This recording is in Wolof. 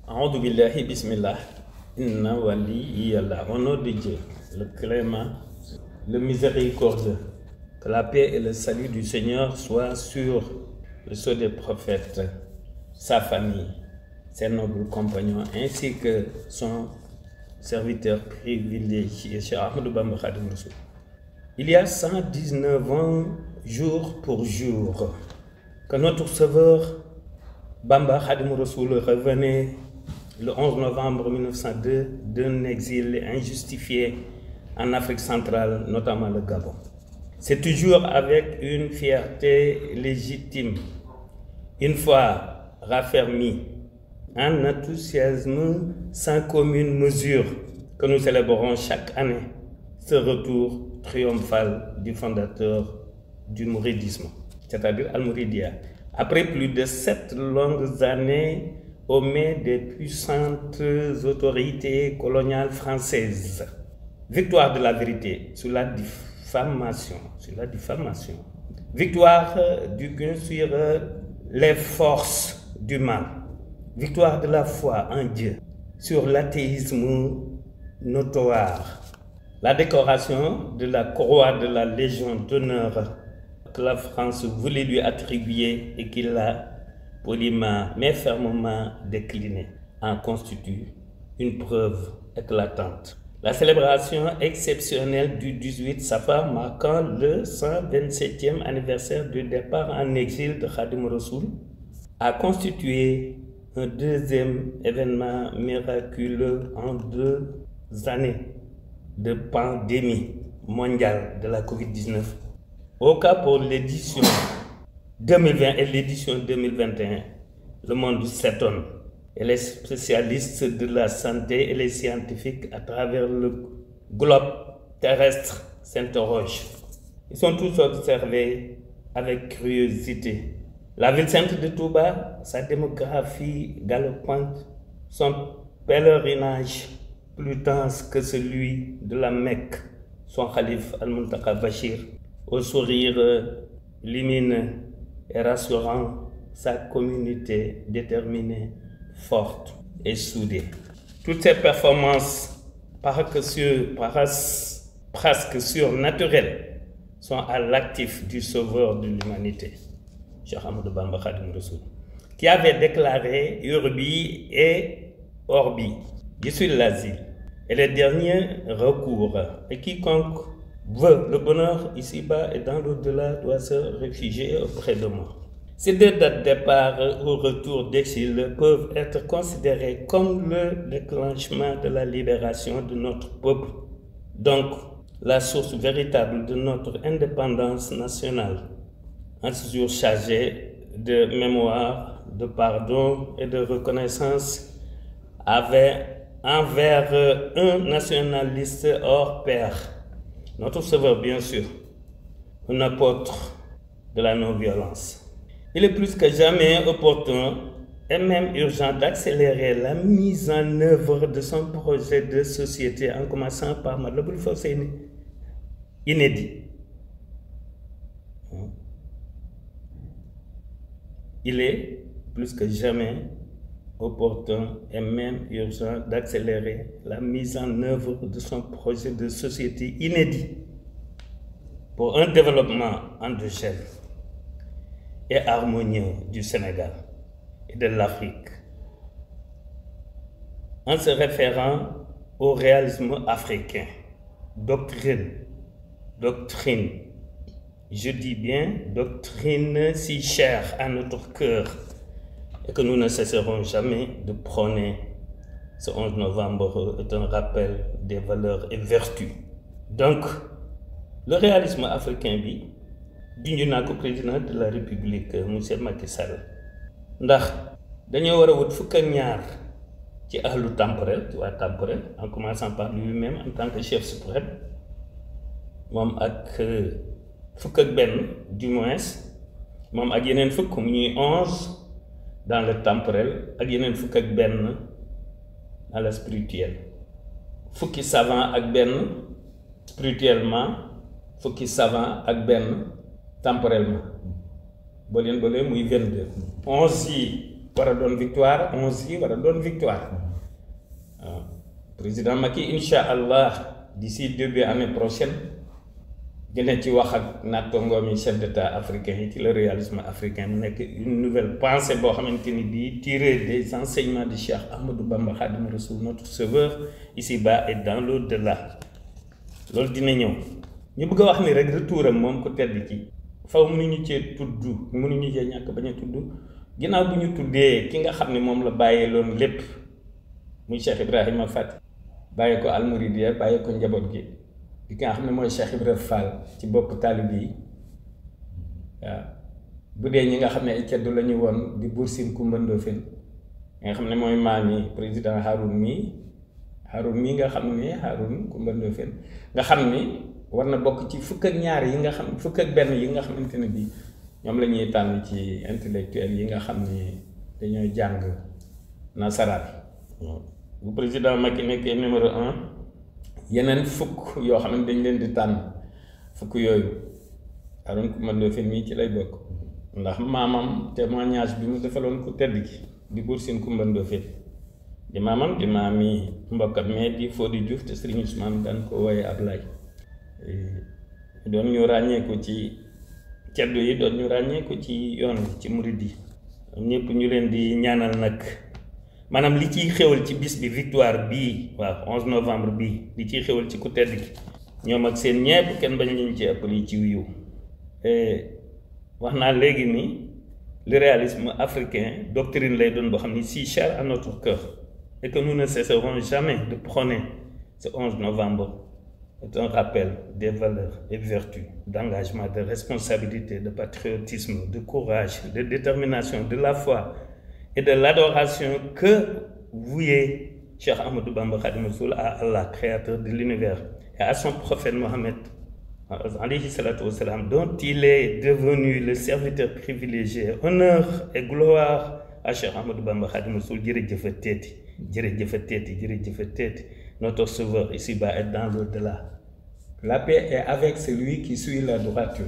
A'udhu billahi bismillah. Inna waliyallah. Au nom de Dieu, le clément, le miséricordieux. Que la paix et le salut du Seigneur soient sur le sceau des prophètes, sa famille, ses nobles compagnons, ainsi que son serviteur privilégié, Cheikh Ahmadou Bamba Khadim Rassoul. Il y a 119 ans, jour pour jour, que notre sauveur Bamba Khadim Rassoul revenait le 11 novembre 1902 d'un exil injustifié en Afrique centrale, notamment le Gabon. C'est toujours avec une fierté légitime, une foi raffermie, un enthousiasme sans commune mesure, que nous célébrons chaque année ce retour triomphal du fondateur du mouridisme, c'est-à-dire Al-Mouridia. Après plus de 7 longues années aux mains des puissantes autorités coloniales françaises. Victoire de la vérité sur la diffamation. Victoire du gain sur les forces du mal. Victoire de la foi en Dieu sur l'athéisme notoire. La décoration de la croix de la Légion d'honneur que la France voulait lui attribuer et qu'il a poliment mais fermement déclinée en constitue une preuve éclatante. La célébration exceptionnelle du 18 Safar marquant le 127e anniversaire du départ en exil de Khadim Rassoul a constitué un deuxième événement miraculeux en 2 années de pandémie mondiale de la Covid-19. Au cas pour l'édition 2020 et l'édition 2021, le monde s'étonne et les spécialistes de la santé et les scientifiques à travers le globe terrestre s'interrogent. Ils sont tous observés avec curiosité. La ville sainte de Touba, sa démographie galopante, son pèlerinage plus dense que celui de la Mecque, son khalife Al-Muntaka Bachir, au sourire lumineux et rassurant, sa communauté déterminée, forte et soudée. Toutes ces performances presque surnaturelles sont à l'actif du sauveur de l'humanité, Cheikh Ahmadou Bamba Khadim Rassoul, qui avait déclaré Urbi et Orbi, je suis l'asile et le dernier recours, et quiconque veut le bonheur ici-bas et dans l'au-delà doit se réfugier auprès de moi. Ces 2 dates de départ ou retour d'exil peuvent être considérées comme le déclenchement de la libération de notre peuple, donc la source véritable de notre indépendance nationale, en ce jour chargé de mémoire, de pardon et de reconnaissance envers un nationaliste hors pair. Notre sauveur, bien sûr, un apôtre de la non-violence. Il est plus que jamais opportun et même urgent d'accélérer la mise en œuvre de son projet de société en commençant par Matlaboul Fawzayni, inédit. Il est plus que jamais opportun et même urgent d'accélérer la mise en œuvre de son projet de société inédit pour un développement endogène et harmonieux du Sénégal et de l'Afrique, en se référant au réalisme africain. Doctrine, je dis bien doctrine si chère à notre cœur et que nous ne cesserons jamais de prôner. Ce 11 novembre est un rappel des valeurs et vertus. Donc, le réalisme africain bi junj naa ko président de la République monsieur Macky Sall ndax dañoo war a wut fukk ak ñaar ci ahlu temporel ci waa temporel en commençant par lui-même en tant que chef suprême moom ak fukk ak benn du moins moom ak yeneen fukk mu ñuy 11 dans le temporel ak yeneen fukk ak benn dans le spirituel, fukki savant ak benn spirituellement, fukki savant ak benn temporellement, ba leen muy 22. 11 yi war a doon victoire 11 yi war a doon victoire waaw président Macky incha allah d'ici début année prochaine dina ci wax ak nattangoom yi chef d'état africain yi ci le réalisme africain mu nekk une nouvelle pensée boo xamante ni bii tirée des enseignements de Cheikh Ahmadou Bamba Khadimou Rassoul notre sauveur ici-bas et dans l'au-delà loolu dina ñëw ñu bëgg a wax ni rek retouram moom ko tedd ci faw mënuñu cee tudd mënuñu cee ñàkk bañ a tudd ginnaaw bu ñu tuddee ki nga xam ne moom la bàyyee loon lépp muy Cheikh Ibrahima Fati bàyyee ko Almouridiya bàyyee ko njaboot gi di nga xam ne mooy Cheikh Ibrahima Fall ci bopp taalib yi waaw bu dee ñi nga xam ne ay ceddu la ñu woon di Buur Sine Kumba Ndoofeen nga xam ne mooy maam yi président Haroun mii nga xam ne Haroun Kumba Ndoofeen nga xam ni war na bokk ci fukk ak ñaar yi nga xam fukk ak benn yi nga xamante ne bii ñoom la ñuy tànn ci intellectuel yi nga xam ne dañoo jàng nasaraan bu président Macky nekkee numéro 1 yeneen fukk yoo xam ne dañ leen di tànn fukk yooyu Haroun Kumba Ndoofeen mii ci lay bokk ndax maamam témoignage bi mu defaloon ku tedd gi di Buur Sine Kumba Ndoofeen di maamam di maami mbokkam mais di Fodé Diouf te Serigne Ousmane daan ko wooye Ablaye doon ñu ràññeeku ci ceddu yi doon ñu ràññeeku ci yoon ci murid yi ñëpp ñu leen di ñaanal nag maanaam li ciy xewal ci bis bi victoire bii waaw 11 novembre bii li ciy xewal ci ku tedd gi ñoom ak seen ñepp kenn bañ leen ci ëppal yi ci wiiw wax naa léegi ni le réalisme africain doctrine lay doon boo xam ni si cher à notre cœur et que nous ne cesserons jamais de prôner ce 11 novembre est un rappel des valeurs et vertus d'engagement, de responsabilité, de patriotisme, de courage, de détermination, de la foi et de l'adoration que vouait Cheikh Ahmadou Bamba Khadimou Rassoul à Allah, créateur de l'univers, et à son prophète Mohammed, alayhi salatu wassalam, dont il est devenu le serviteur privilégié. Honneur et gloire à Cheikh Ahmadou Bamba Khadimou Rassoul. Jërëjëf notre sauveur ici-bas et dans l'au-delà. La paix est avec celui qui suit la droiture.